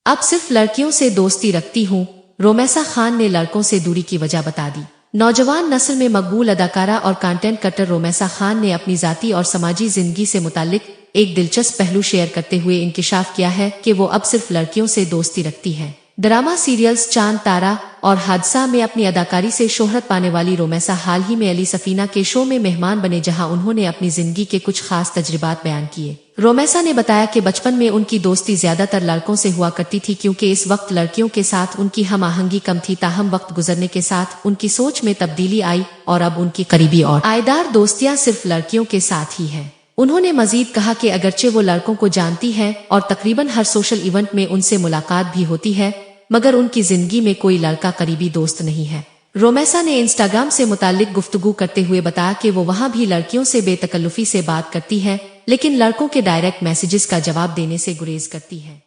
अब सिर्फ लड़कियों से दोस्ती रखती हूँ। रोमैसा खान ने लड़कों से दूरी की वजह बता दी। नौजवान नस्ल में मकबूल अदाकारा और कंटेंट कटर रोमैसा खान ने अपनी जाती और समाजी जिंदगी से मुतालिक एक दिलचस्प पहलू शेयर करते हुए इंकिशाफ किया है कि वो अब सिर्फ लड़कियों से दोस्ती रखती है। ड्रामा सीरियल्स चांद तारा और हादसा में अपनी अदाकारी से शोहरत पाने वाली रोमैसा हाल ही में अली सफीना के शो में मेहमान बने, जहां उन्होंने अपनी जिंदगी के कुछ खास तजुर्बात बयान किए। रोमैसा ने बताया कि बचपन में उनकी दोस्ती ज्यादातर लड़कों से हुआ करती थी, क्योंकि इस वक्त लड़कियों के साथ उनकी हम आहंगी कम थी। ताहम वक्त गुजरने के साथ उनकी सोच में तब्दीली आई और अब उनकी करीबी और आयदार दोस्तियां सिर्फ लड़कियों के साथ ही हैं। उन्होंने मजीद कहा कि अगरचे वो लड़कों को जानती है और तकरीबन हर सोशल इवेंट में उनसे मुलाकात भी होती है, मगर उनकी जिंदगी में कोई लड़का करीबी दोस्त नहीं है। रोमैसा ने इंस्टाग्राम से मुतालिक गुफ्तगू करते हुए बताया कि वो वहां भी लड़कियों से बेतकल्लुफी से बात करती है, लेकिन लड़कों के डायरेक्ट मैसेजेस का जवाब देने से गुरेज करती है।